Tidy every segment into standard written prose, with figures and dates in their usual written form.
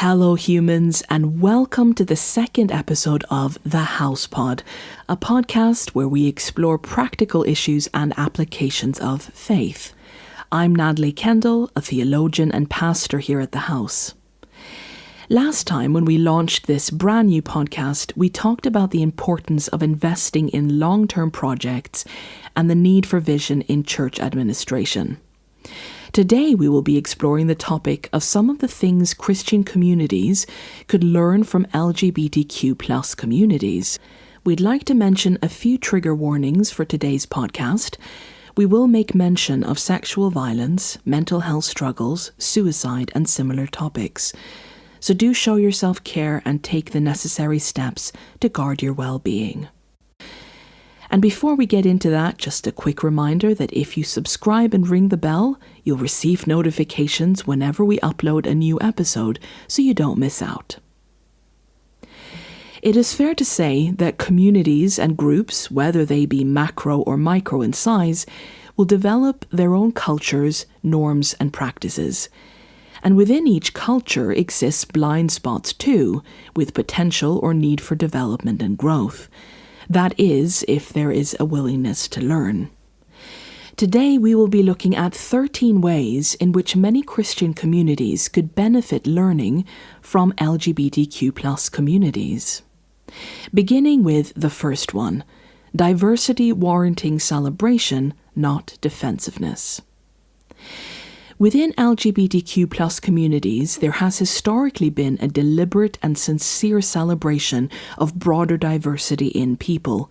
Hello humans, and welcome to the second episode of The Housepod, a podcast where we explore practical issues and applications of faith. I'm Natalie Kendel, a theologian and pastor here at the House. Last time when we launched this brand new podcast, we talked about the importance of investing in long-term projects and the need for vision in church administration. Today we will be exploring the topic of some of the things Christian communities could learn from LGBTQ+ communities. We'd like to mention a few trigger warnings for today's podcast. We will make mention of sexual violence, mental health struggles, suicide, and similar topics. So do show yourself care and take the necessary steps to guard your well-being. And before we get into that, just a quick reminder that if you subscribe and ring the bell, you'll receive notifications whenever we upload a new episode so you don't miss out. It is fair to say that communities and groups, whether they be macro or micro in size, will develop their own cultures, norms, and practices. And within each culture exists blind spots too, with potential or need for development and growth. That is, if there is a willingness to learn. Today we will be looking at 13 ways in which many Christian communities could benefit learning from LGBTQ+ communities. Beginning with the first one, diversity warranting celebration, not defensiveness. Within LGBTQ+ communities, there has historically been a deliberate and sincere celebration of broader diversity in people.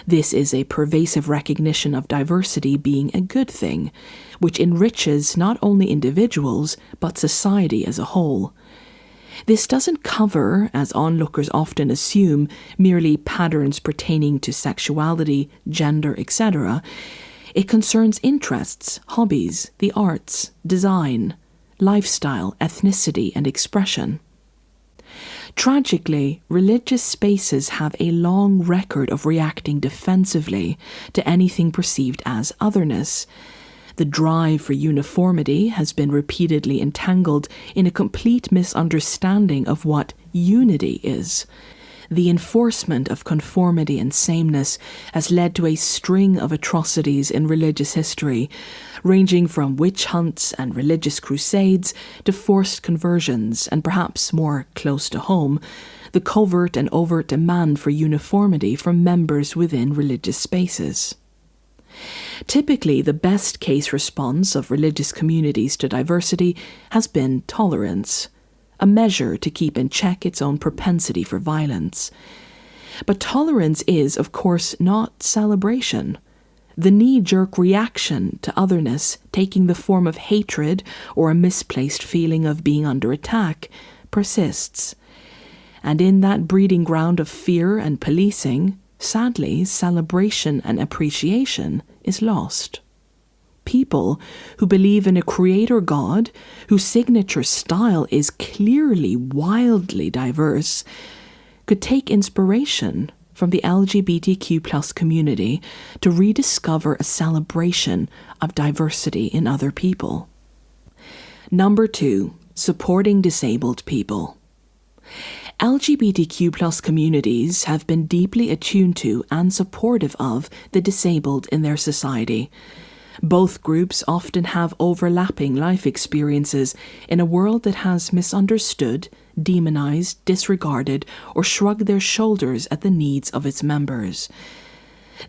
This is a pervasive recognition of diversity being a good thing, which enriches not only individuals, but society as a whole. This doesn't cover, as onlookers often assume, merely patterns pertaining to sexuality, gender, etc. It concerns interests, hobbies, the arts, design, lifestyle, ethnicity, and expression. Tragically, religious spaces have a long record of reacting defensively to anything perceived as otherness. The drive for uniformity has been repeatedly entangled in a complete misunderstanding of what unity is. The enforcement of conformity and sameness has led to a string of atrocities in religious history, ranging from witch hunts and religious crusades to forced conversions and, perhaps more close to home, the covert and overt demand for uniformity from members within religious spaces. Typically, the best case response of religious communities to diversity has been tolerance, a measure to keep in check its own propensity for violence. But tolerance is, of course, not celebration. The knee-jerk reaction to otherness, taking the form of hatred or a misplaced feeling of being under attack, persists. And in that breeding ground of fear and policing, sadly, celebration and appreciation is lost. People who believe in a creator God, whose signature style is clearly wildly diverse, could take inspiration from the LGBTQ+ community to rediscover a celebration of diversity in other people. Number 2, supporting disabled people. LGBTQ+ communities have been deeply attuned to and supportive of the disabled in their society. Both groups often have overlapping life experiences in a world that has misunderstood, demonized, disregarded, or shrugged their shoulders at the needs of its members.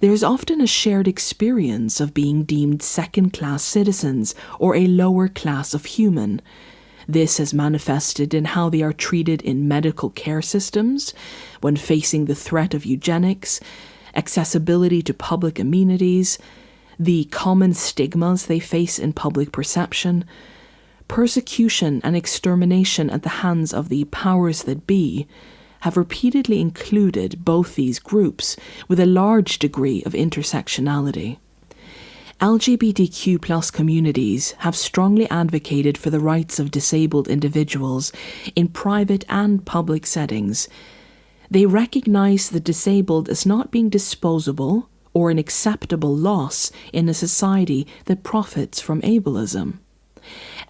There is often a shared experience of being deemed second-class citizens or a lower class of human. This has manifested in how they are treated in medical care systems, when facing the threat of eugenics, accessibility to public amenities, the common stigmas they face in public perception, persecution and extermination at the hands of the powers that be, have repeatedly included both these groups with a large degree of intersectionality. LGBTQ+ communities have strongly advocated for the rights of disabled individuals in private and public settings. They recognize the disabled as not being disposable or an acceptable loss in a society that profits from ableism.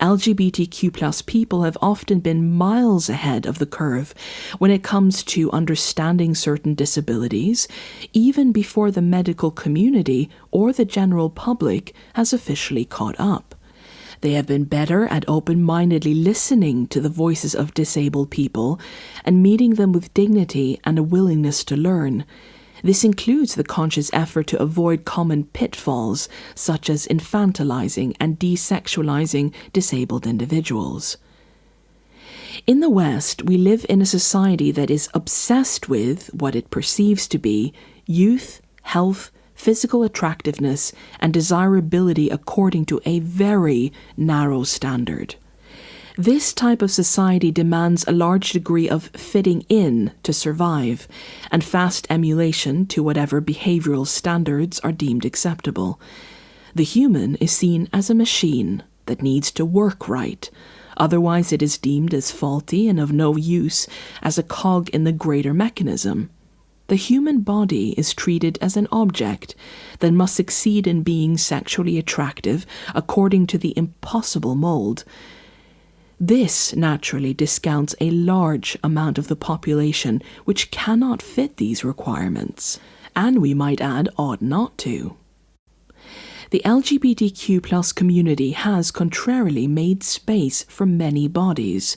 LGBTQ+ people have often been miles ahead of the curve when it comes to understanding certain disabilities, even before the medical community or the general public has officially caught up. They have been better at open-mindedly listening to the voices of disabled people and meeting them with dignity and a willingness to learn. This includes the conscious effort to avoid common pitfalls such as infantilizing and desexualizing disabled individuals. In the West, we live in a society that is obsessed with what it perceives to be youth, health, physical attractiveness, and desirability according to a very narrow standard. This type of society demands a large degree of fitting in to survive, and fast emulation to whatever behavioral standards are deemed acceptable. The human is seen as a machine that needs to work right, otherwise it is deemed as faulty and of no use as a cog in the greater mechanism. The human body is treated as an object that must succeed in being sexually attractive according to the impossible mold. This naturally discounts a large amount of the population which cannot fit these requirements, and we might add ought not to. The LGBTQ+ community has contrarily made space for many bodies.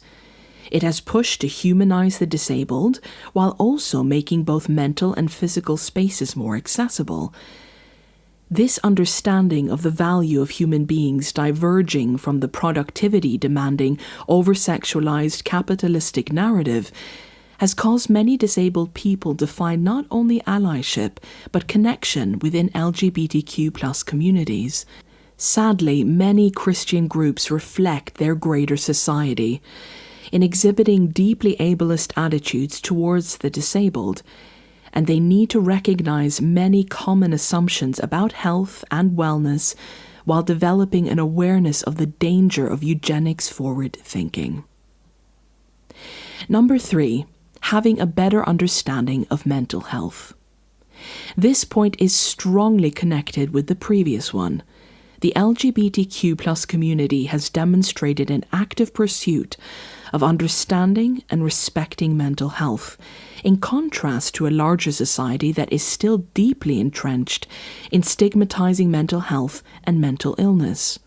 It has pushed to humanize the disabled while also making both mental and physical spaces more accessible. This understanding of the value of human beings diverging from the productivity-demanding, over-sexualized capitalistic narrative has caused many disabled people to find not only allyship but connection within LGBTQ+ communities. Sadly, many Christian groups reflect their greater society in exhibiting deeply ableist attitudes towards the disabled, and they need to recognize many common assumptions about health and wellness while developing an awareness of the danger of eugenics-forward thinking. Number 3, having a better understanding of mental health. This point is strongly connected with the previous one. The LGBTQ+ community has demonstrated an active pursuit of understanding and respecting mental health, in contrast to a larger society that is still deeply entrenched in stigmatizing mental health and mental illness.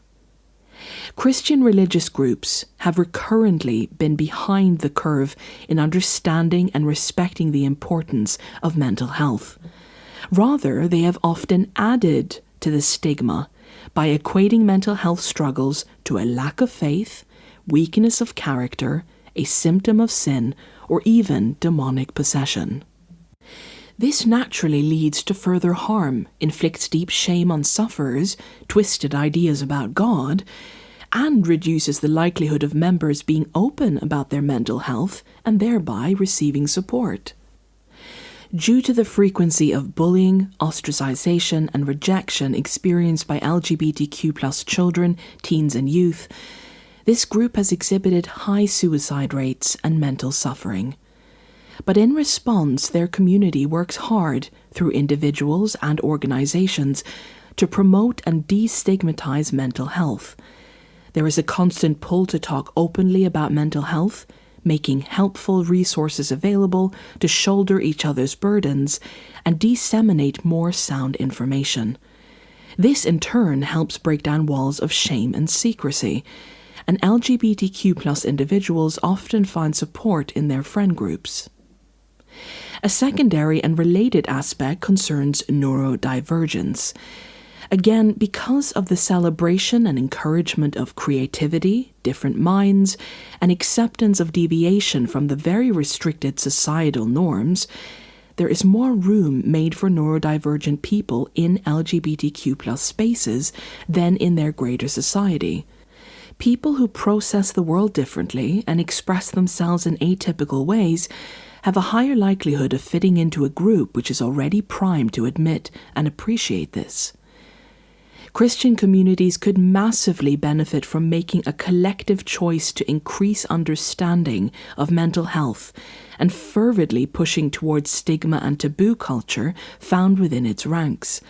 Christian religious groups have recurrently been behind the curve in understanding and respecting the importance of mental health. Rather, they have often added to the stigma by equating mental health struggles to a lack of faith, weakness of character, a symptom of sin, or even demonic possession. This naturally leads to further harm, inflicts deep shame on sufferers, twisted ideas about God, and reduces the likelihood of members being open about their mental health and thereby receiving support. Due to the frequency of bullying, ostracization, and rejection experienced by LGBTQ+ children, teens, and youth, this group has exhibited high suicide rates and mental suffering. But in response, their community works hard through individuals and organizations to promote and destigmatize mental health. There is a constant pull to talk openly about mental health, making helpful resources available to shoulder each other's burdens and disseminate more sound information. This in turn helps break down walls of shame and secrecy, and LGBTQ+ individuals often find support in their friend groups. A secondary and related aspect concerns neurodivergence. Again, because of the celebration and encouragement of creativity, different minds, and acceptance of deviation from the very restricted societal norms, there is more room made for neurodivergent people in LGBTQ+ spaces than in their greater society. People who process the world differently and express themselves in atypical ways have a higher likelihood of fitting into a group which is already primed to admit and appreciate this. Christian communities could massively benefit from making a collective choice to increase understanding of mental health and fervidly pushing towards stigma and taboo culture found within its ranks.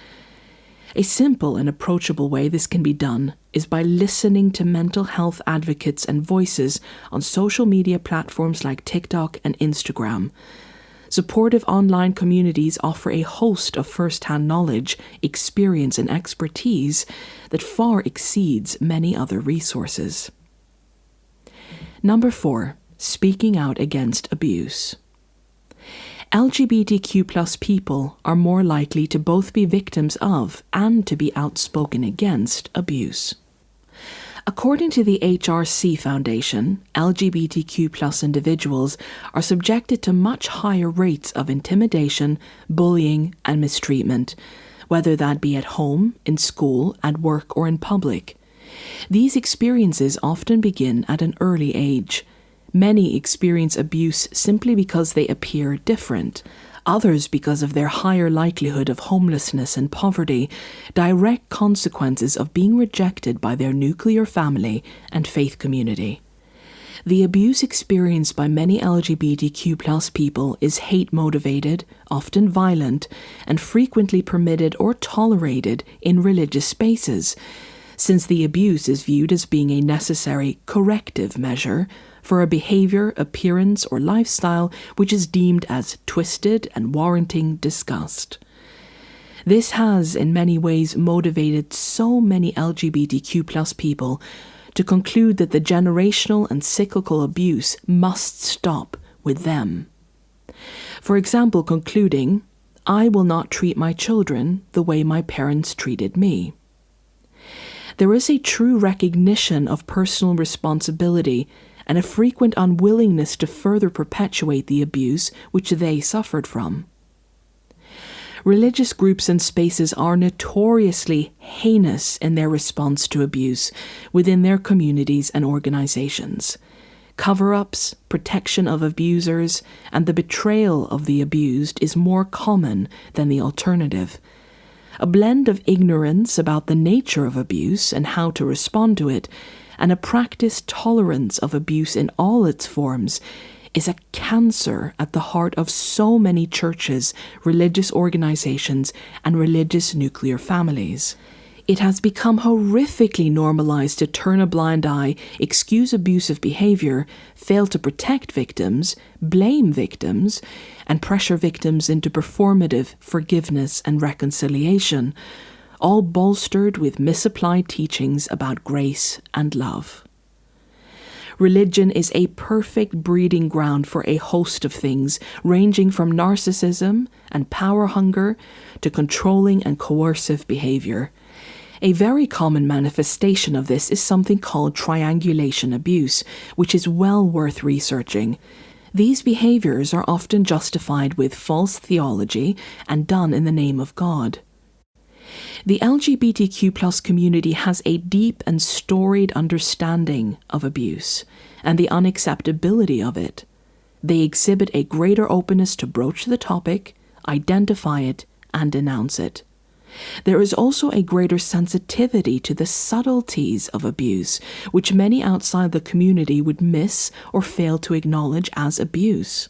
A simple and approachable way this can be done is by listening to mental health advocates and voices on social media platforms like TikTok and Instagram. Supportive online communities offer a host of first-hand knowledge, experience, and expertise that far exceeds many other resources. Number 4, speaking out against abuse. LGBTQ+ people are more likely to both be victims of and to be outspoken against abuse. According to the HRC Foundation, LGBTQ+ individuals are subjected to much higher rates of intimidation, bullying, and mistreatment, whether that be at home, in school, at work, or in public. These experiences often begin at an early age. Many experience abuse simply because they appear different. Others because of their higher likelihood of homelessness and poverty, direct consequences of being rejected by their nuclear family and faith community. The abuse experienced by many LGBTQ+ people is hate-motivated, often violent, and frequently permitted or tolerated in religious spaces, since the abuse is viewed as being a necessary corrective measure for a behavior, appearance, or lifestyle which is deemed as twisted and warranting disgust. This has, in many ways, motivated so many LGBTQ+ people to conclude that the generational and cyclical abuse must stop with them. For example, concluding, "I will not treat my children the way my parents treated me." There is a true recognition of personal responsibility and a frequent unwillingness to further perpetuate the abuse which they suffered from. Religious groups and spaces are notoriously heinous in their response to abuse within their communities and organizations. Cover-ups, protection of abusers, and the betrayal of the abused is more common than the alternative. A blend of ignorance about the nature of abuse and how to respond to it, and a practiced tolerance of abuse in all its forms, is a cancer at the heart of so many churches, religious organizations, and religious nuclear families. It has become horrifically normalized to turn a blind eye, excuse abusive behavior, fail to protect victims, blame victims, and pressure victims into performative forgiveness and reconciliation, all bolstered with misapplied teachings about grace and love. Religion is a perfect breeding ground for a host of things, ranging from narcissism and power hunger to controlling and coercive behavior. A very common manifestation of this is something called triangulation abuse, which is well worth researching. These behaviors are often justified with false theology and done in the name of God. The LGBTQ+ community has a deep and storied understanding of abuse and the unacceptability of it. They exhibit a greater openness to broach the topic, identify it, and denounce it. There is also a greater sensitivity to the subtleties of abuse, which many outside the community would miss or fail to acknowledge as abuse.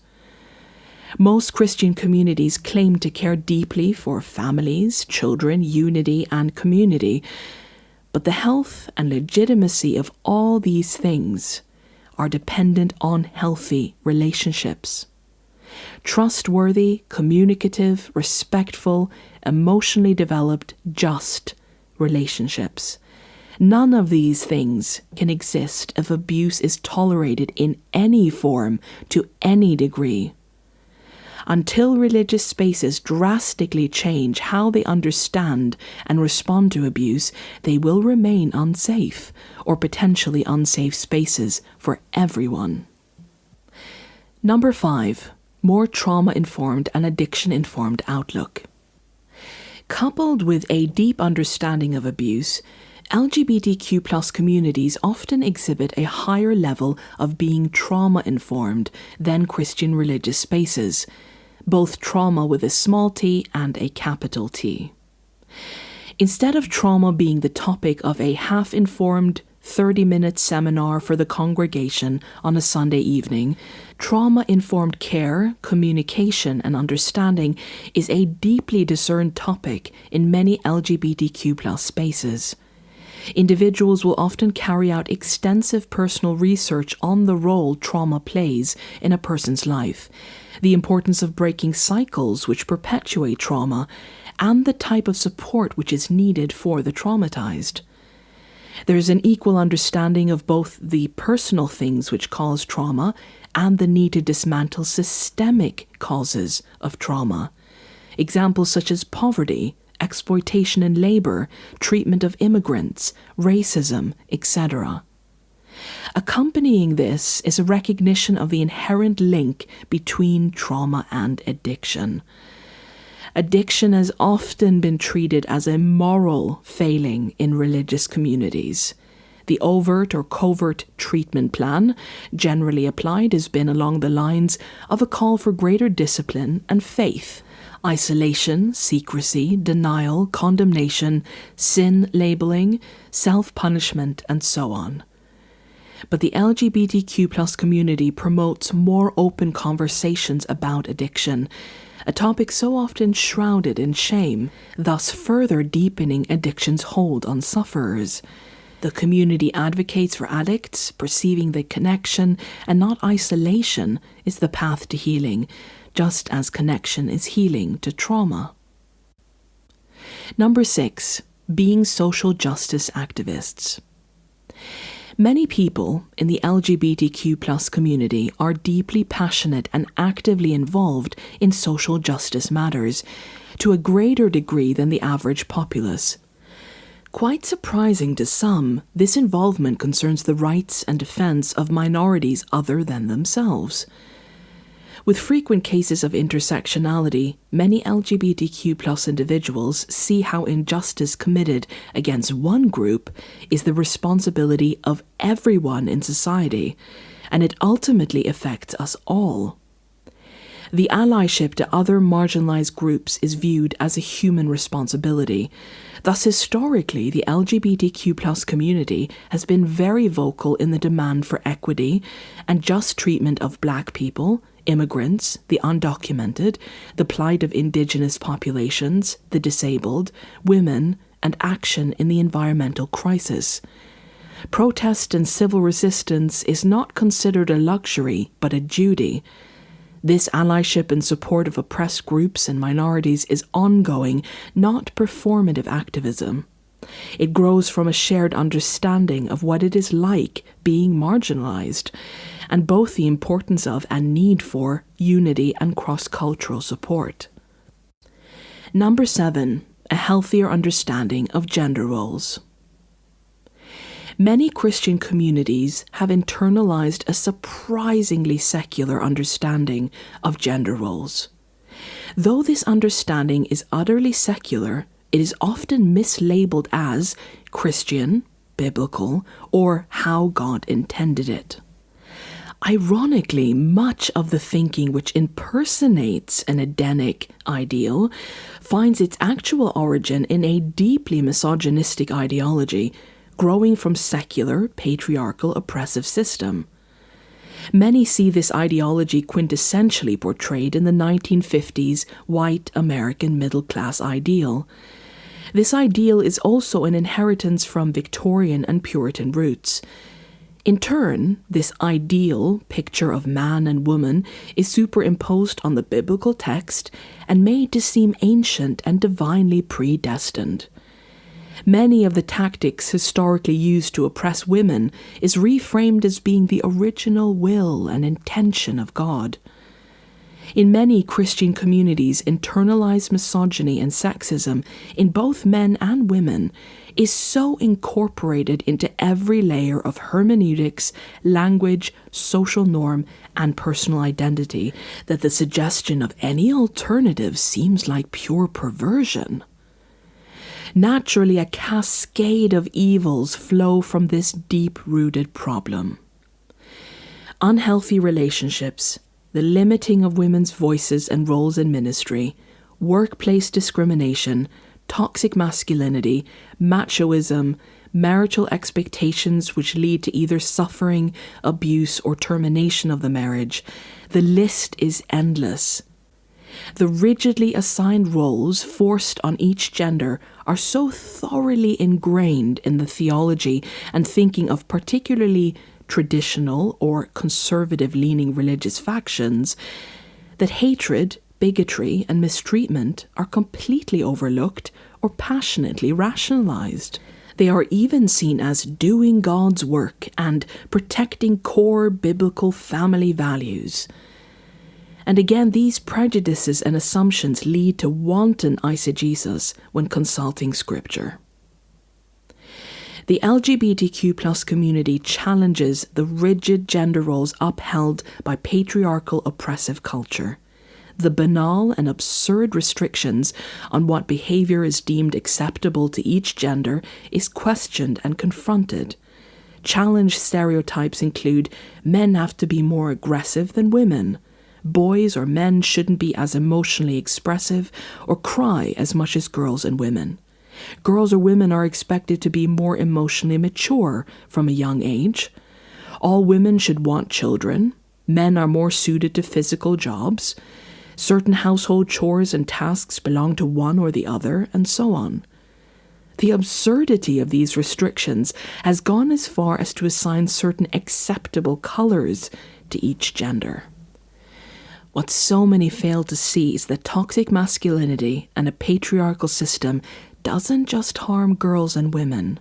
Most Christian communities claim to care deeply for families, children, unity, and community, but the health and legitimacy of all these things are dependent on healthy relationships. Trustworthy, communicative, respectful, emotionally developed, just relationships. None of these things can exist if abuse is tolerated in any form to any degree. Until religious spaces drastically change how they understand and respond to abuse, they will remain unsafe or potentially unsafe spaces for everyone. Number 5. More trauma-informed and addiction-informed outlook. Coupled with a deep understanding of abuse, LGBTQ+ communities often exhibit a higher level of being trauma-informed than Christian religious spaces, both trauma with a small t and a capital T. Instead of trauma being the topic of a half-informed 30-minute seminar for the congregation on a Sunday evening, trauma-informed care, communication, and understanding is a deeply discerned topic in many LGBTQ+ spaces. Individuals will often carry out extensive personal research on the role trauma plays in a person's life, the importance of breaking cycles which perpetuate trauma, and the type of support which is needed for the traumatized. There is an equal understanding of both the personal things which cause trauma and the need to dismantle systemic causes of trauma. Examples such as poverty, exploitation in labor, treatment of immigrants, racism, etc. Accompanying this is a recognition of the inherent link between trauma and addiction. Addiction has often been treated as a moral failing in religious communities. The overt or covert treatment plan, generally applied, has been along the lines of a call for greater discipline and faith, isolation, secrecy, denial, condemnation, sin labeling, self-punishment, and so on. But the LGBTQ+ community promotes more open conversations about addiction, a topic so often shrouded in shame, thus further deepening addiction's hold on sufferers. The community advocates for addicts, perceiving that connection and not isolation is the path to healing, just as connection is healing to trauma. Number 6, being social justice activists. Many people in the LGBTQ+ community are deeply passionate and actively involved in social justice matters, to a greater degree than the average populace. Quite surprising to some, this involvement concerns the rights and defense of minorities other than themselves. With frequent cases of intersectionality, many LGBTQ+ individuals see how injustice committed against one group is the responsibility of everyone in society, and it ultimately affects us all. The allyship to other marginalized groups is viewed as a human responsibility. Thus, historically, the LGBTQ+ community has been very vocal in the demand for equity and just treatment of Black people, immigrants, the undocumented, the plight of indigenous populations, the disabled, women, and action in the environmental crisis. Protest and civil resistance is not considered a luxury, but a duty. This allyship and support of oppressed groups and minorities is ongoing, not performative activism. It grows from a shared understanding of what it is like being marginalized, and both the importance of and need for unity and cross-cultural support. Number 7, a healthier understanding of gender roles. Many Christian communities have internalized a surprisingly secular understanding of gender roles. Though this understanding is utterly secular, it is often mislabeled as Christian, biblical, or how God intended it. Ironically, much of the thinking which impersonates an Edenic ideal finds its actual origin in a deeply misogynistic ideology growing from secular, patriarchal, oppressive system. Many see this ideology quintessentially portrayed in the 1950s white American middle-class ideal. This ideal is also an inheritance from Victorian and Puritan roots. In turn, this ideal picture of man and woman is superimposed on the biblical text and made to seem ancient and divinely predestined. Many of the tactics historically used to oppress women is reframed as being the original will and intention of God. In many Christian communities, internalized misogyny and sexism in both men and women is so incorporated into every layer of hermeneutics, language, social norm, and personal identity that the suggestion of any alternative seems like pure perversion. Naturally, a cascade of evils flow from this deep-rooted problem. Unhealthy relationships, the limiting of women's voices and roles in ministry, workplace discrimination, toxic masculinity, machoism, marital expectations which lead to either suffering, abuse, or termination of the marriage. The list is endless. The rigidly assigned roles forced on each gender are so thoroughly ingrained in the theology and thinking of particularly traditional or conservative-leaning religious factions that hatred, bigotry, and mistreatment are completely overlooked or passionately rationalized. They are even seen as doing God's work and protecting core biblical family values. And again, these prejudices and assumptions lead to wanton eisegesis when consulting scripture. The LGBTQ+ community challenges the rigid gender roles upheld by patriarchal oppressive culture. The banal and absurd restrictions on what behavior is deemed acceptable to each gender is questioned and confronted. Challenged stereotypes include men have to be more aggressive than women, boys or men shouldn't be as emotionally expressive or cry as much as girls and women. Girls or women are expected to be more emotionally mature from a young age. All women should want children. Men are more suited to physical jobs. Certain household chores and tasks belong to one or the other, and so on. The absurdity of these restrictions has gone as far as to assign certain acceptable colors to each gender. What so many fail to see is that toxic masculinity and a patriarchal system doesn't just harm girls and women.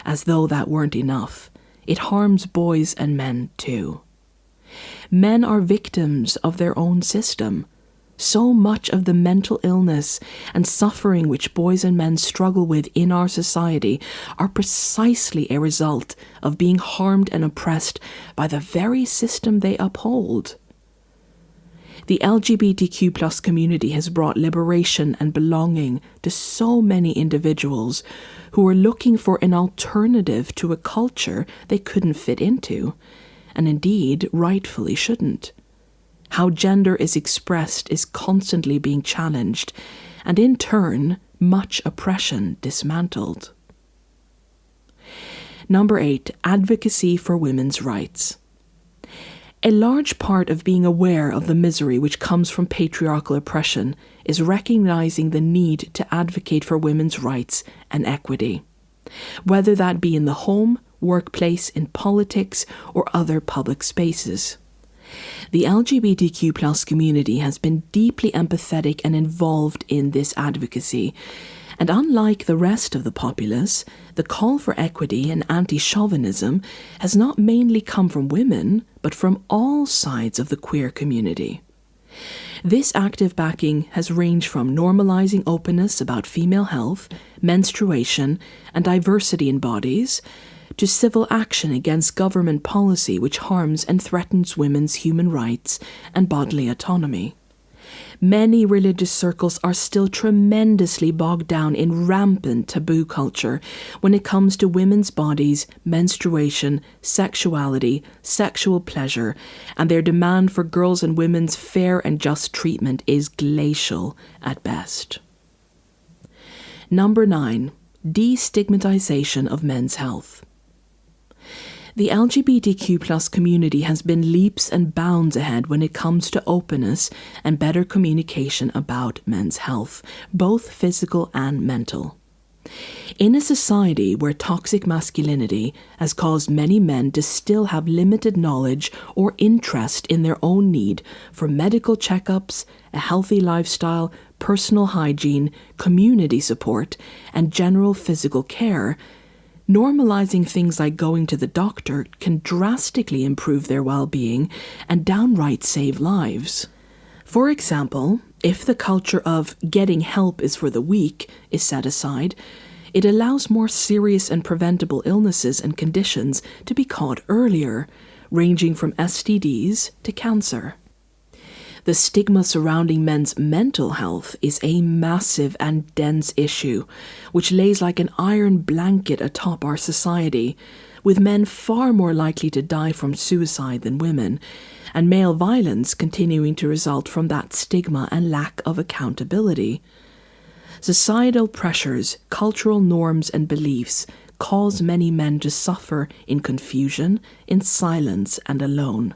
As though that weren't enough, it harms boys and men too. Men are victims of their own system. So much of the mental illness and suffering which boys and men struggle with in our society are precisely a result of being harmed and oppressed by the very system they uphold. The LGBTQ+ community has brought liberation and belonging to so many individuals who are looking for an alternative to a culture they couldn't fit into, and indeed rightfully shouldn't. How gender is expressed is constantly being challenged, and in turn, much oppression dismantled. Number 8, advocacy for women's rights. A large part of being aware of the misery which comes from patriarchal oppression is recognizing the need to advocate for women's rights and equity, whether that be in the home, workplace, in politics, or other public spaces. The LGBTQ+ community has been deeply empathetic and involved in this advocacy, and unlike the rest of the populace, the call for equity and anti-chauvinism has not mainly come from women, but from all sides of the queer community. This active backing has ranged from normalizing openness about female health, menstruation, and diversity in bodies, to civil action against government policy which harms and threatens women's human rights and bodily autonomy. Many religious circles are still tremendously bogged down in rampant taboo culture when it comes to women's bodies, menstruation, sexuality, sexual pleasure, and their demand for girls' and women's fair and just treatment is glacial at best. Number 9, de-stigmatization of men's health. The LGBTQ+ community has been leaps and bounds ahead when it comes to openness and better communication about men's health, both physical and mental. In a society where toxic masculinity has caused many men to still have limited knowledge or interest in their own need for medical checkups, a healthy lifestyle, personal hygiene, community support, and general physical care, normalizing things like going to the doctor can drastically improve their well-being and downright save lives. For example, if the culture of getting help is for the weak is set aside, it allows more serious and preventable illnesses and conditions to be caught earlier, ranging from STDs to cancer. The stigma surrounding men's mental health is a massive and dense issue, which lays like an iron blanket atop our society, with men far more likely to die from suicide than women, and male violence continuing to result from that stigma and lack of accountability. Societal pressures, cultural norms, and beliefs cause many men to suffer in confusion, in silence, and alone.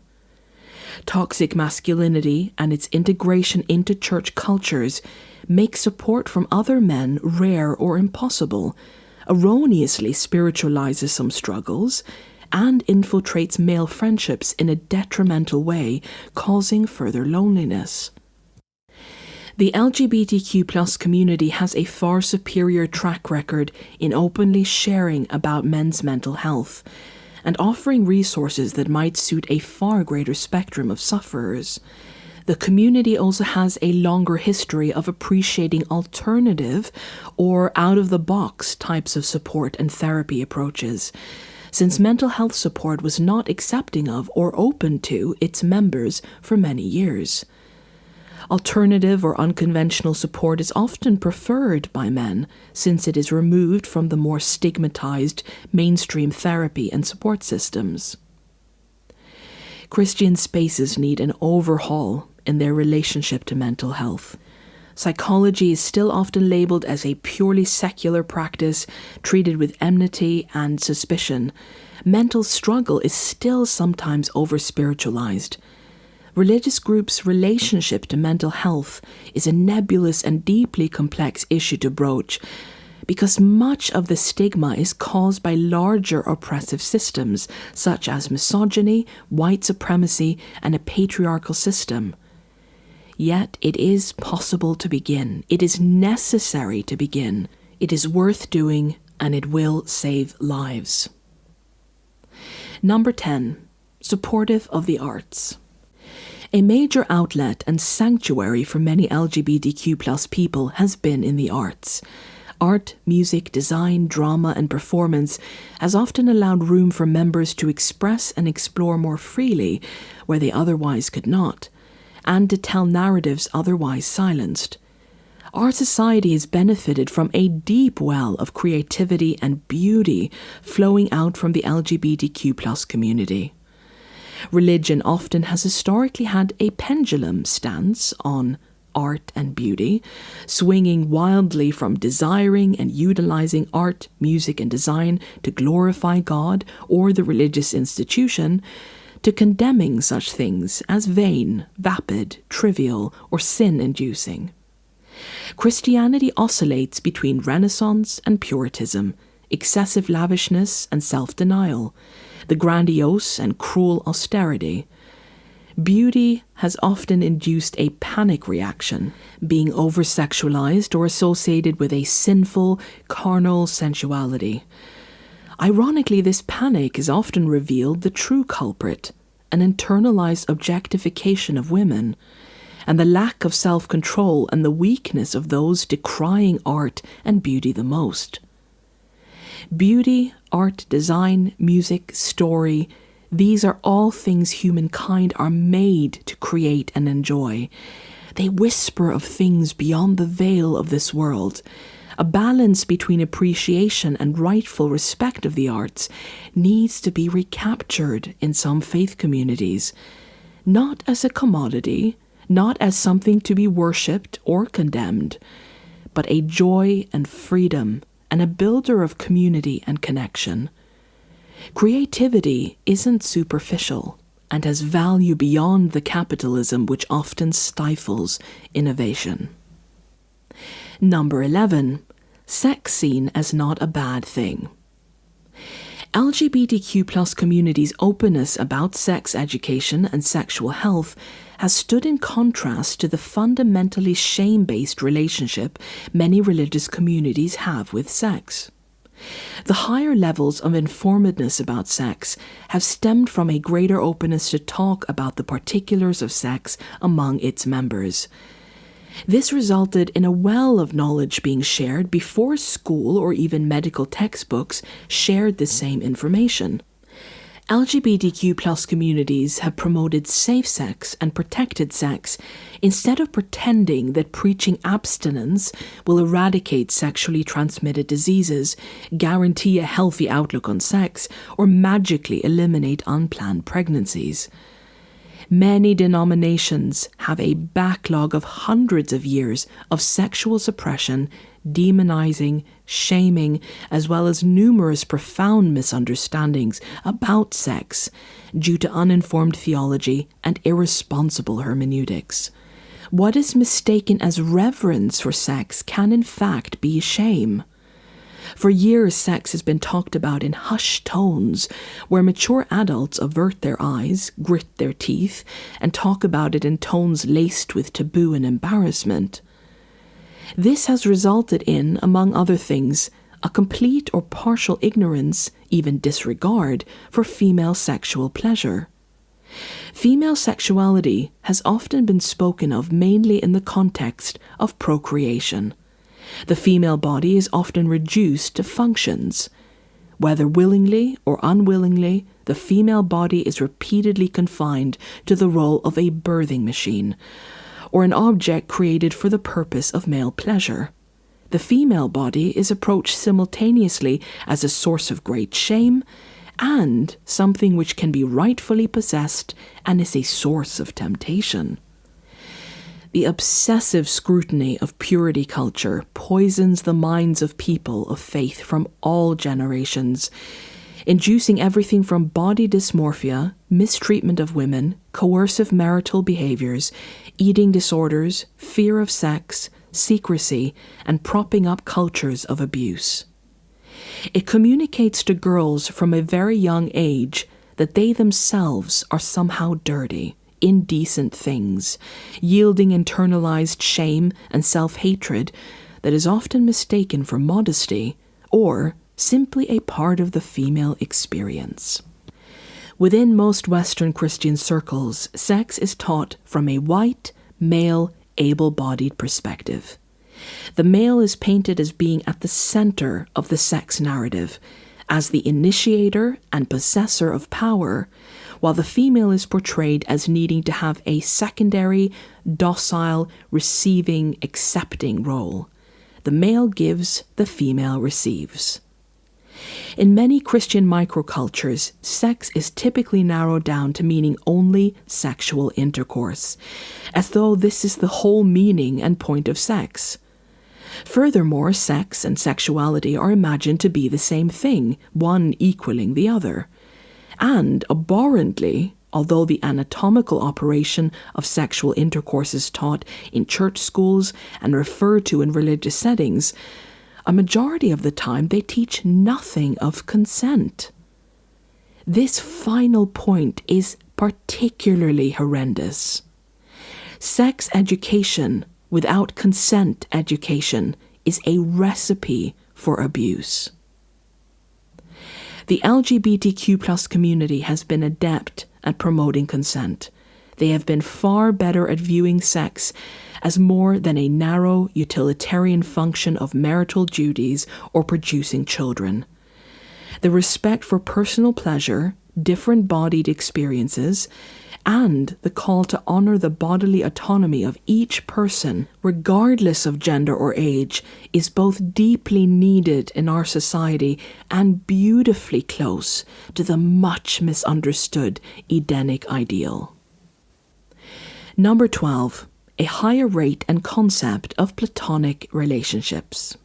Toxic masculinity and its integration into church cultures make support from other men rare or impossible, erroneously spiritualizes some struggles, and infiltrates male friendships in a detrimental way, causing further loneliness. The LGBTQ+ community has a far superior track record in openly sharing about men's mental health and offering resources that might suit a far greater spectrum of sufferers. The community also has a longer history of appreciating alternative or out-of-the-box types of support and therapy approaches, since mental health support was not accepting of or open to its members for many years. Alternative or unconventional support is often preferred by men, since it is removed from the more stigmatized mainstream therapy and support systems. Christian spaces need an overhaul in their relationship to mental health. Psychology is still often labeled as a purely secular practice, treated with enmity and suspicion. Mental struggle is still sometimes over-spiritualized. Religious groups' relationship to mental health is a nebulous and deeply complex issue to broach, because much of the stigma is caused by larger oppressive systems, such as misogyny, white supremacy, and a patriarchal system. Yet it is possible to begin. It is necessary to begin. It is worth doing, and it will save lives. Number 10. Supportive of the arts. A major outlet and sanctuary for many LGBTQ+ people has been in the arts. Art, music, design, drama, and performance has often allowed room for members to express and explore more freely where they otherwise could not, and to tell narratives otherwise silenced. Our society has benefited from a deep well of creativity and beauty flowing out from the LGBTQ+ community. Religion often has historically had a pendulum stance on art and beauty, swinging wildly from desiring and utilizing art, music, and design to glorify God or the religious institution, to condemning such things as vain, vapid, trivial, or sin-inducing. Christianity oscillates between Renaissance and Puritanism, excessive lavishness and self-denial, the grandiose and cruel austerity. Beauty has often induced a panic reaction, being over-sexualized or associated with a sinful, carnal sensuality. Ironically, this panic has often revealed the true culprit, an internalized objectification of women, and the lack of self-control and the weakness of those decrying art and beauty the most. Beauty, art, design, music, story, these are all things humankind are made to create and enjoy. They whisper of things beyond the veil of this world. A balance between appreciation and rightful respect of the arts needs to be recaptured in some faith communities, not as a commodity, not as something to be worshipped or condemned, but a joy and freedom and a builder of community and connection. Creativity isn't superficial and has value beyond the capitalism which often stifles innovation. Number 11. Sex seen as not a bad thing. LGBTQ+ communities' openness about sex education and sexual health has stood in contrast to the fundamentally shame-based relationship many religious communities have with sex. The higher levels of informedness about sex have stemmed from a greater openness to talk about the particulars of sex among its members. This resulted in a well of knowledge being shared before school or even medical textbooks shared the same information. LGBTQ+ communities have promoted safe sex and protected sex instead of pretending that preaching abstinence will eradicate sexually transmitted diseases, guarantee a healthy outlook on sex, or magically eliminate unplanned pregnancies. Many denominations have a backlog of hundreds of years of sexual suppression, demonizing, shaming, as well as numerous profound misunderstandings about sex due to uninformed theology and irresponsible hermeneutics. What is mistaken as reverence for sex can in fact be shame. For years, sex has been talked about in hushed tones, where mature adults avert their eyes, grit their teeth, and talk about it in tones laced with taboo and embarrassment. This has resulted in, among other things, a complete or partial ignorance, even disregard, for female sexual pleasure. Female sexuality has often been spoken of mainly in the context of procreation. The female body is often reduced to functions. Whether willingly or unwillingly, the female body is repeatedly confined to the role of a birthing machine, or an object created for the purpose of male pleasure. The female body is approached simultaneously as a source of great shame and something which can be rightfully possessed and is a source of temptation. The obsessive scrutiny of purity culture poisons the minds of people of faith from all generations, inducing everything from body dysmorphia, mistreatment of women, coercive marital behaviors, eating disorders, fear of sex, secrecy, and propping up cultures of abuse. It communicates to girls from a very young age that they themselves are somehow dirty, indecent things, yielding internalized shame and self-hatred that is often mistaken for modesty or simply a part of the female experience. Within most Western Christian circles, sex is taught from a white, male, able-bodied perspective. The male is painted as being at the center of the sex narrative, as the initiator and possessor of power, while the female is portrayed as needing to have a secondary, docile, receiving, accepting role. The male gives, the female receives. In many Christian microcultures, sex is typically narrowed down to meaning only sexual intercourse, as though this is the whole meaning and point of sex. Furthermore, sex and sexuality are imagined to be the same thing, one equaling the other. And, abhorrently, although the anatomical operation of sexual intercourse is taught in church schools and referred to in religious settings, a majority of the time they teach nothing of consent. This final point is particularly horrendous. Sex education without consent education is a recipe for abuse. The LGBTQ+ community has been adept at promoting consent. They have been far better at viewing sex as more than a narrow utilitarian function of marital duties or producing children. The respect for personal pleasure, different bodied experiences, and the call to honor the bodily autonomy of each person, regardless of gender or age, is both deeply needed in our society and beautifully close to the much misunderstood Edenic ideal. Number 12. A higher rate and concept of Platonic relationships.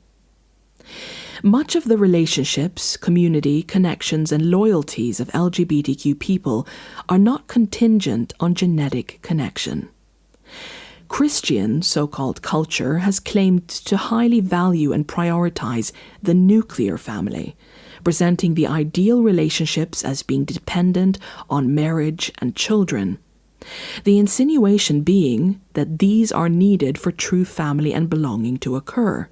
Much of the relationships, community, connections, and loyalties of LGBTQ people are not contingent on genetic connection. Christian, so-called culture has claimed to highly value and prioritize the nuclear family, presenting the ideal relationships as being dependent on marriage and children. The insinuation being that these are needed for true family and belonging to occur.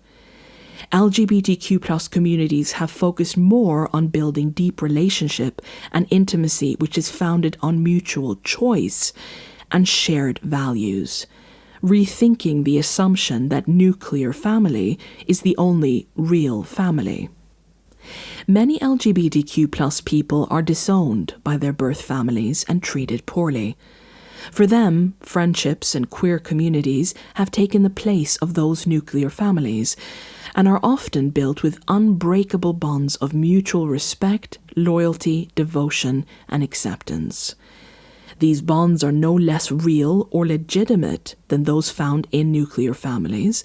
LGBTQ+ communities have focused more on building deep relationship and intimacy which is founded on mutual choice and shared values, rethinking the assumption that nuclear family is the only real family. Many LGBTQ+ people are disowned by their birth families and treated poorly. For them, friendships and queer communities have taken the place of those nuclear families and are often built with unbreakable bonds of mutual respect, loyalty, devotion, and acceptance. These bonds are no less real or legitimate than those found in nuclear families,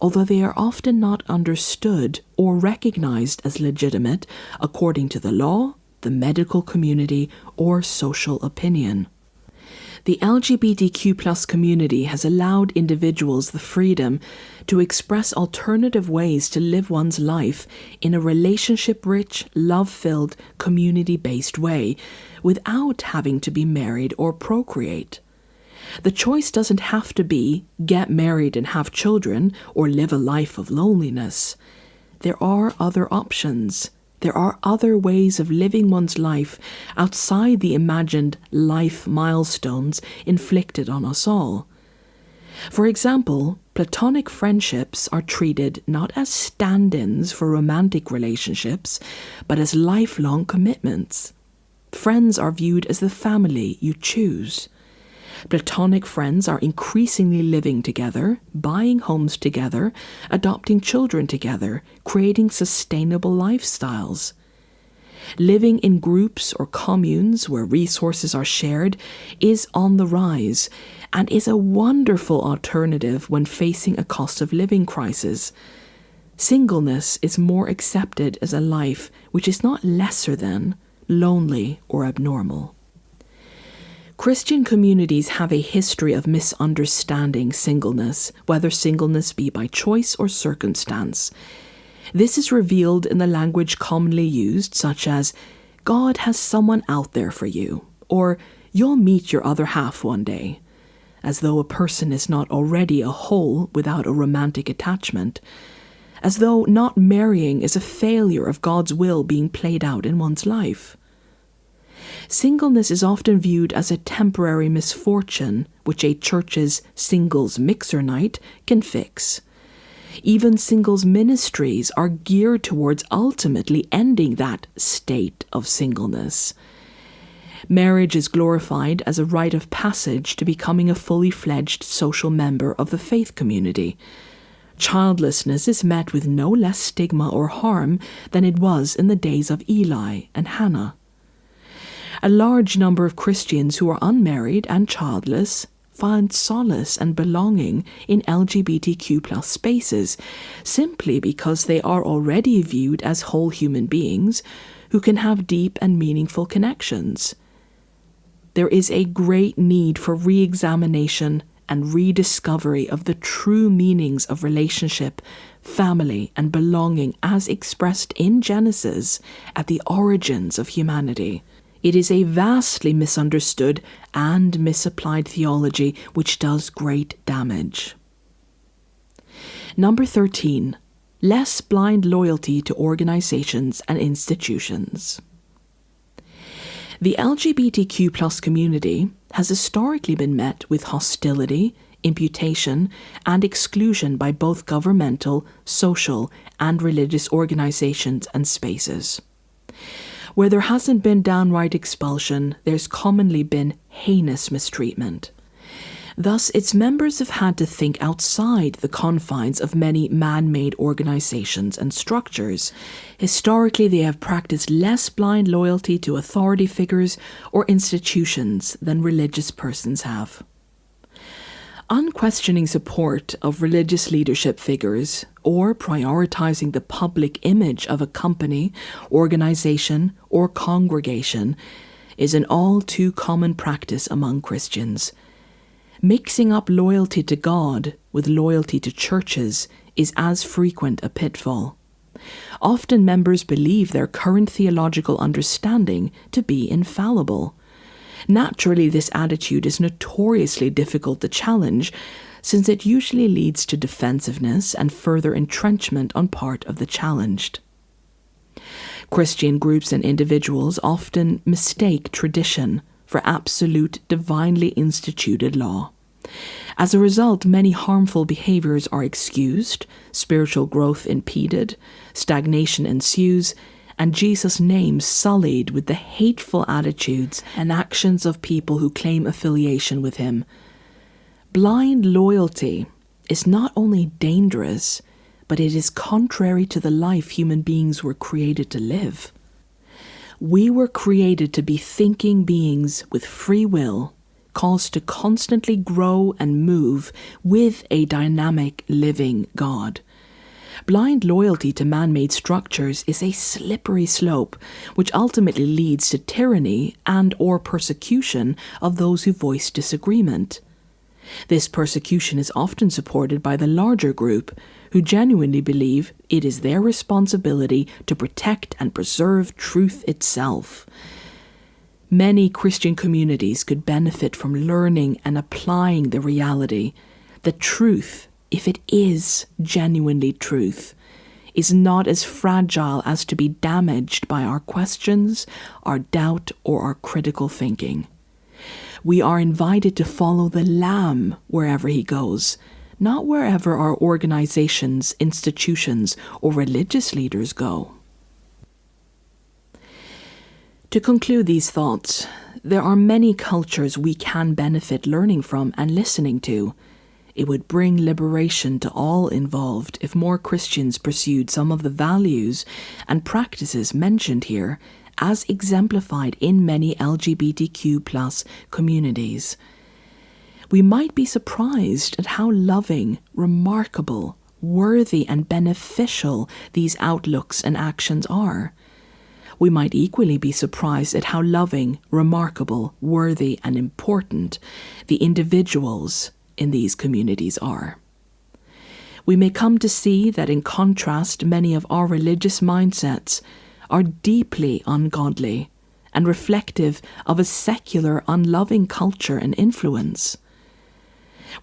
although they are often not understood or recognized as legitimate according to the law, the medical community, or social opinion. The LGBTQ+ community has allowed individuals the freedom to express alternative ways to live one's life in a relationship-rich, love-filled, community-based way without having to be married or procreate. The choice doesn't have to be get married and have children or live a life of loneliness. There are other options. There are other ways of living one's life outside the imagined life milestones inflicted on us all. For example, Platonic friendships are treated not as stand-ins for romantic relationships, but as lifelong commitments. Friends are viewed as the family you choose. Platonic friends are increasingly living together, buying homes together, adopting children together, creating sustainable lifestyles. Living in groups or communes where resources are shared is on the rise and is a wonderful alternative when facing a cost of living crisis. Singleness is more accepted as a life which is not lesser than, lonely, or abnormal. Christian communities have a history of misunderstanding singleness, whether singleness be by choice or circumstance. This is revealed in the language commonly used, such as, God has someone out there for you, or you'll meet your other half one day, as though a person is not already a whole without a romantic attachment, as though not marrying is a failure of God's will being played out in one's life. Singleness is often viewed as a temporary misfortune, which a church's singles mixer night can fix. Even singles ministries are geared towards ultimately ending that state of singleness. Marriage is glorified as a rite of passage to becoming a fully fledged social member of the faith community. Childlessness is met with no less stigma or harm than it was in the days of Eli and Hannah. A large number of Christians who are unmarried and childless find solace and belonging in LGBTQ+ spaces simply because they are already viewed as whole human beings who can have deep and meaningful connections. There is a great need for re-examination and rediscovery of the true meanings of relationship, family, and belonging as expressed in Genesis at the origins of humanity. It is a vastly misunderstood and misapplied theology which does great damage. Number 13. Less blind loyalty to organizations and institutions. The LGBTQ+ community has historically been met with hostility, imputation, and exclusion by both governmental, social, and religious organizations and spaces. Where there hasn't been downright expulsion, there's commonly been heinous mistreatment. Thus, its members have had to think outside the confines of many man-made organizations and structures. Historically, they have practiced less blind loyalty to authority figures or institutions than religious persons have. Unquestioning support of religious leadership figures or prioritizing the public image of a company, organization, or congregation is an all too common practice among Christians. Mixing up loyalty to God with loyalty to churches is as frequent a pitfall. Often members believe their current theological understanding to be infallible. Naturally, this attitude is notoriously difficult to challenge, since it usually leads to defensiveness and further entrenchment on part of the challenged. Christian groups and individuals often mistake tradition for absolute divinely instituted law. As a result, many harmful behaviors are excused, spiritual growth impeded, stagnation ensues, and Jesus' name sullied with the hateful attitudes and actions of people who claim affiliation with him. Blind loyalty is not only dangerous, but it is contrary to the life human beings were created to live. We were created to be thinking beings with free will, caused to constantly grow and move with a dynamic, living God. Blind loyalty to man-made structures is a slippery slope, which ultimately leads to tyranny and/or persecution of those who voice disagreement. This persecution is often supported by the larger group, who genuinely believe it is their responsibility to protect and preserve truth itself. Many Christian communities could benefit from learning and applying the reality that truth, if it is genuinely truth, is not as fragile as to be damaged by our questions, our doubt, or our critical thinking. We are invited to follow the Lamb wherever he goes, not wherever our organizations, institutions, or religious leaders go. To conclude these thoughts, there are many cultures we can benefit learning from and listening to. It would bring liberation to all involved if more Christians pursued some of the values and practices mentioned here, as exemplified in many LGBTQ+ communities. We might be surprised at how loving, remarkable, worthy, and beneficial these outlooks and actions are. We might equally be surprised at how loving, remarkable, worthy, and important the individuals in these communities are. We may come to see that in contrast, many of our religious mindsets are deeply ungodly and reflective of a secular, unloving culture and influence.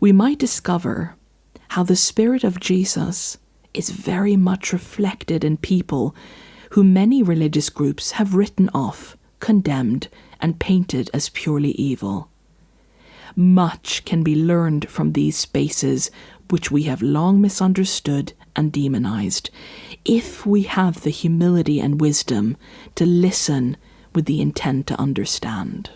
We might discover how the Spirit of Jesus is very much reflected in people who many religious groups have written off, condemned, and painted as purely evil. Much can be learned from these spaces which we have long misunderstood and demonized, if we have the humility and wisdom to listen with the intent to understand.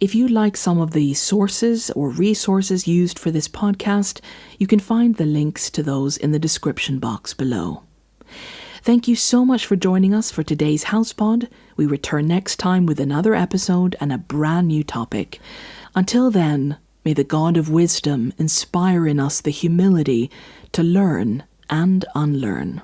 If you like some of the sources or resources used for this podcast, you can find the links to those in the description box below. Thank you so much for joining us for today's Housepod. We return next time with another episode and a brand new topic. Until then, may the God of wisdom inspire in us the humility to learn and unlearn.